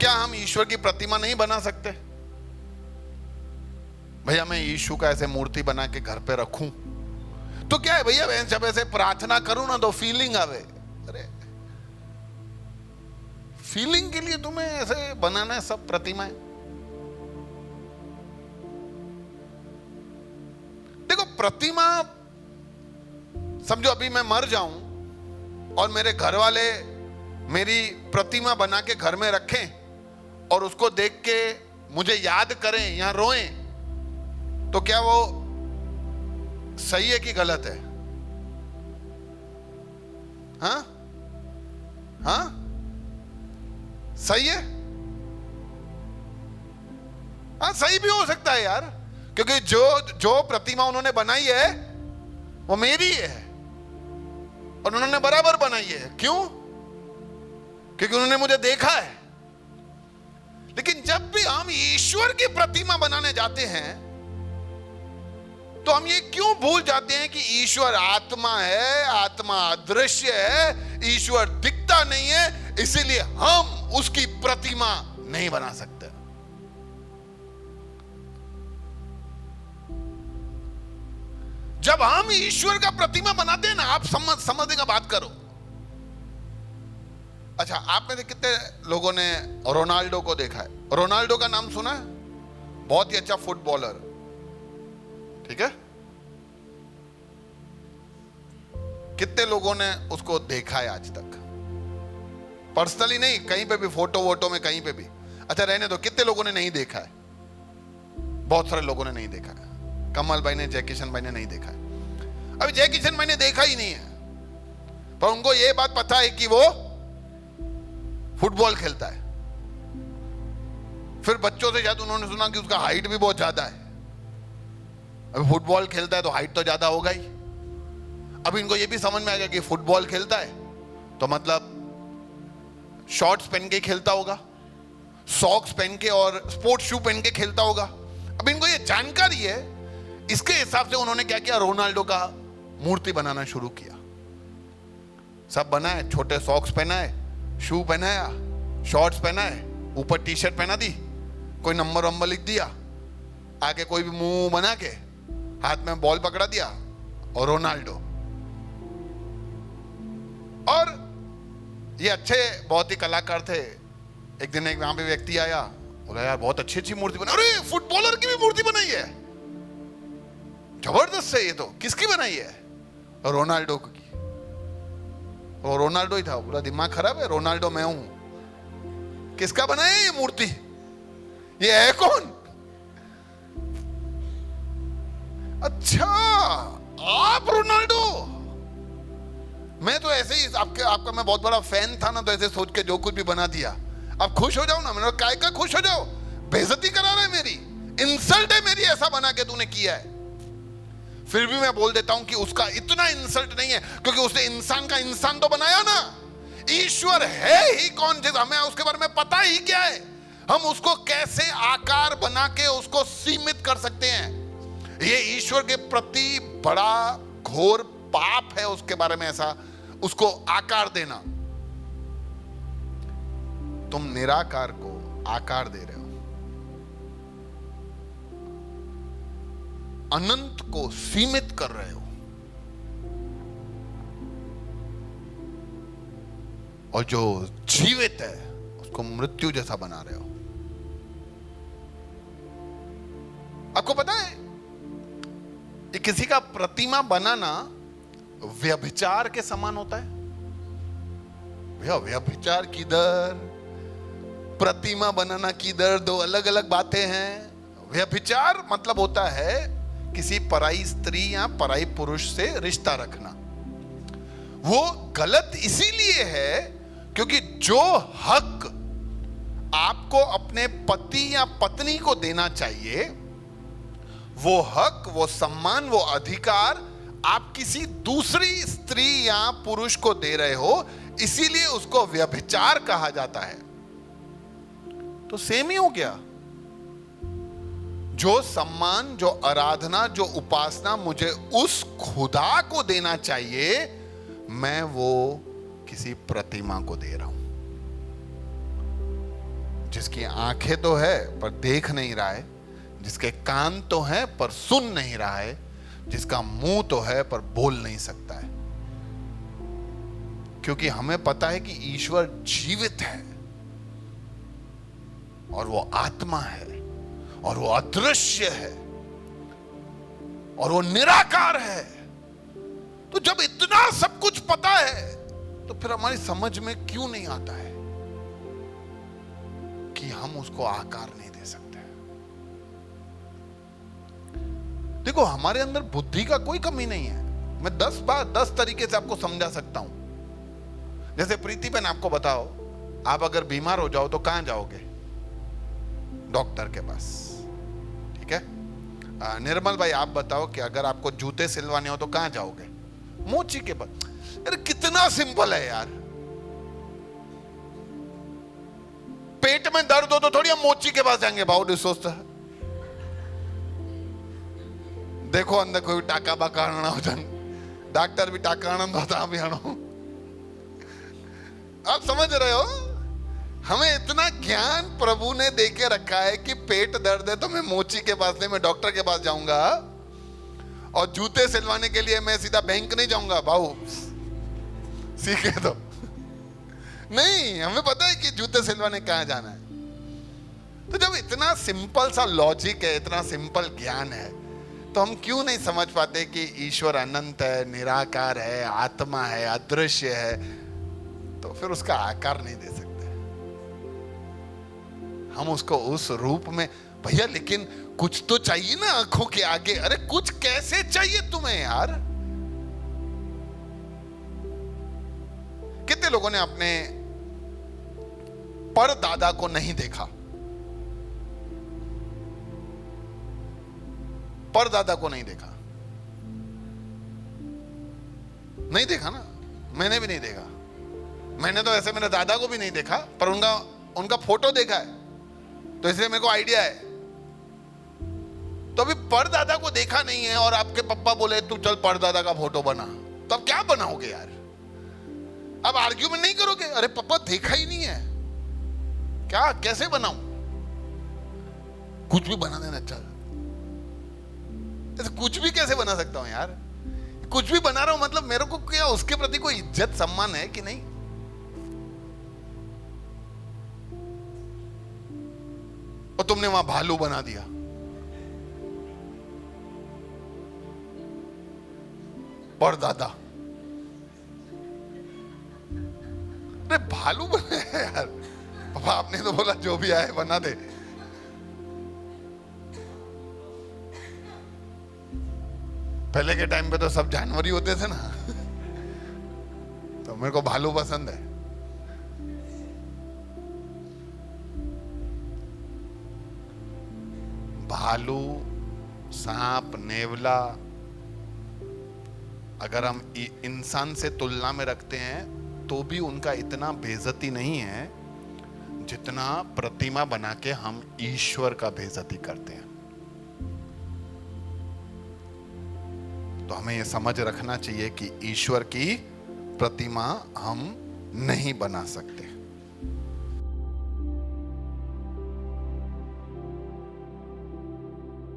क्या हम ईश्वर की प्रतिमा नहीं बना सकते? भैया मैं यीशु का ऐसे मूर्ति बना के घर पे रखूं तो क्या है भैया, मैं जब ऐसे प्रार्थना करूं ना तो फीलिंग आवे। अरे फीलिंग के लिए तुम्हें ऐसे बनाना है सब प्रतिमाएं? देखो प्रतिमा, समझो अभी मैं मर जाऊं और मेरे घर वाले मेरी प्रतिमा बना के घर में रखें और उसको देख के मुझे याद करें या रोएं, तो क्या वो सही है कि गलत है? हाँ हाँ, सही है? हाँ सही भी हो सकता है यार, क्योंकि जो जो प्रतिमा उन्होंने बनाई है वो मेरी है और उन्होंने बराबर बनाई है। क्यों? क्योंकि उन्होंने मुझे देखा है। लेकिन जब भी हम ईश्वर की प्रतिमा बनाने जाते हैं तो हम ये क्यों भूल जाते हैं कि ईश्वर आत्मा है, आत्मा अदृश्य है, ईश्वर दिखता नहीं है, इसीलिए हम उसकी प्रतिमा नहीं बना सकते। जब हम ईश्वर का प्रतिमा बनाते हैं ना, आप समझने का बात करो। अच्छा, आप में से कितने लोगों ने रोनाल्डो को देखा है? रोनाल्डो का नाम सुना है? बहुत ही अच्छा फुटबॉलर, ठीक है? कितने लोगों ने उसको देखा है आज तक? पर्सनली नहीं, कहीं पे भी फोटो वोटो में कहीं पे भी। अच्छा रहने दो, कितने लोगों ने नहीं देखा है? बहुत सारे लोगों ने नहीं देखा है। कमल भाई ने, जय किशन भाई ने नहीं देखा है। अभी जय किशन भाई ने देखा ही नहीं है, पर उनको यह बात पता है कि वो फुटबॉल खेलता है। फिर बच्चों से शायद उन्होंने सुना कि उसका हाइट भी बहुत ज्यादा है। अभी फुटबॉल खेलता है तो हाइट तो ज्यादा होगा ही। अब इनको ये भी समझ में आ गया कि फुटबॉल खेलता है तो मतलब शॉर्ट्स पहन के खेलता होगा, सॉक्स पहन के और स्पोर्ट्स शू पहन के खेलता होगा। अब इनको ये जानकारी है, इसके हिसाब से उन्होंने क्या किया, रोनाल्डो का मूर्ति बनाना शुरू किया। सब बनाए, छोटे सॉक्स पहनाए, शू पहनाया, शॉर्ट्स पहनाए, ऊपर टी शर्ट पहना दी, कोई नंबर वंबर लिख दिया, आगे कोई भी मुंह बना के हाथ में बॉल पकड़ा दिया और रोनाल्डो। और ये अच्छे बहुत ही कलाकार थे। एक दिन एक वहां पे व्यक्ति आया, बोला यार बहुत अच्छी अच्छी मूर्ति बना। अरे फुटबॉलर की भी मूर्ति बनाई है, जबरदस्त है ये तो। किसकी बनाई है? रोनाल्डो की। और रोनाल्डो ही था। बोला दिमाग खराब है, रोनाल्डो मैं हूं। किसका बनाया ये मूर्ति? ये है कौन? अच्छा आप रोनाल्डो? मैं तो ऐसे ही आपका मैं बहुत बड़ा फैन था ना, तो ऐसे सोच के जो कुछ भी बना दिया। आप खुश हो जाओ ना। मैंने काय का खुश हो जाओ? बेइज्जती करा रहा है मेरी, इंसल्ट है मेरी, ऐसा बना के तूने किया है। फिर भी मैं बोल देता हूं कि उसका इतना इंसल्ट नहीं है, क्योंकि उसने इंसान का इंसान तो बनाया ना। ईश्वर है ही कौन, जिस हमें उसके बारे में पता ही क्या है? हम उसको कैसे आकार बना के उसको सीमित कर सकते हैं? ये ईश्वर के प्रति बड़ा घोर पाप है, उसके बारे में ऐसा उसको आकार देना। तुम निराकार को आकार दे रहे हो, अनंत को सीमित कर रहे हो, और जो जीवित है उसको मृत्यु जैसा बना रहे हो। आपको पता है ये किसी का प्रतिमा बनाना व्यभिचार के समान होता है। व्यभिचार किधर, प्रतिमा बनाना किधर, दो अलग अलग बातें हैं। व्यभिचार मतलब होता है किसी पराई स्त्री या पराई पुरुष से रिश्ता रखना। वो गलत इसीलिए है क्योंकि जो हक आपको अपने पति या पत्नी को देना चाहिए, वो हक, वो सम्मान, वो अधिकार आप किसी दूसरी स्त्री या पुरुष को दे रहे हो, इसीलिए उसको व्यभिचार कहा जाता है। तो सेम ही हो गया। जो सम्मान, जो आराधना, जो उपासना मुझे उस खुदा को देना चाहिए, मैं वो किसी प्रतिमा को दे रहा हूं, जिसकी आंखें तो है पर देख नहीं रहा है, जिसके कान तो है पर सुन नहीं रहा है, जिसका मुंह तो है पर बोल नहीं सकता है। क्योंकि हमें पता है कि ईश्वर जीवित है और वो आत्मा है और वो अदृश्य है और वो निराकार है। तो जब इतना सब कुछ पता है तो फिर हमारी समझ में क्यों नहीं आता है कि हम उसको आकार नहीं दे सकते। देखो, हमारे अंदर बुद्धि का कोई कमी नहीं है। मैं 10 बार 10 तरीके से आपको समझा सकता हूं। जैसे प्रीति बहन, आपको बताओ, आप अगर बीमार हो जाओ तो कहां जाओगे? डॉक्टर के पास, ठीक है। निर्मल भाई, आप बताओ कि अगर आपको जूते सिलवाने हो तो कहां जाओगे? मोची के पास। अरे कितना सिंपल है यार। पेट में दर्द हो तो थोड़ी हम मोची के पास जाएंगे। भाव सोचता है, देखो अंदर कोई टाका बाका आना हो जाए, डॉक्टर भी टाका आनंद होता भी आनो। आप समझ रहे हो? हमें इतना ज्ञान प्रभु ने देके रखा है कि पेट दर्द है तो मैं मोची के पास नहीं, मैं डॉक्टर के पास जाऊंगा। और जूते सिलवाने के लिए मैं सीधा बैंक नहीं जाऊंगा। भाऊ सीखे तो नहीं, हमें पता है कि जूते सिलवाने कहां जाना है। तो जब इतना सिंपल सा लॉजिक है, इतना सिंपल ज्ञान है, तो हम क्यों नहीं समझ पाते कि ईश्वर अनंत है, निराकार है, आत्मा है, अदृश्य है, तो फिर उसका आकार नहीं दे सकते हम उसको उस रूप में। भैया लेकिन कुछ तो चाहिए ना आंखों के आगे। अरे कुछ कैसे चाहिए तुम्हें यार? कितने लोगों ने अपने परदादा को नहीं देखा? परदादा को नहीं देखा? नहीं देखा ना? मैंने भी नहीं देखा। मैंने तो ऐसे मेरे दादा को भी नहीं देखा, पर उनका फोटो देखा है, तो इसलिए मेरे को आइडिया है। तो अभी परदादा को देखा नहीं है और आपके पापा बोले तू चल परदादा का फोटो बना, तो अब क्या बनाओगे यार? अब आर्ग्यूमेंट नहीं करोगे? अरे पापा देखा ही नहीं है, क्या कैसे बनाऊं? कुछ भी बना देना। चल, ऐसे कुछ भी कैसे बना सकता हूं यार? कुछ भी बना रहा हूं मतलब मेरे को क्या उसके प्रति कोई इज्जत सम्मान है कि नहीं? और तुमने वहां भालू बना दिया। परदादा, अरे भालू बने यार। पापा आपने तो बोला जो भी आए बना दे। पहले के टाइम पे तो सब जानवर ही होते थे ना। तो मेरे को भालू पसंद है। भालू, सांप, नेवला अगर हम इंसान से तुलना में रखते हैं तो भी उनका इतना बेइज्जती नहीं है जितना प्रतिमा बना के हम ईश्वर का बेइज्जती करते हैं। तो हमें यह समझ रखना चाहिए कि ईश्वर की प्रतिमा हम नहीं बना सकते।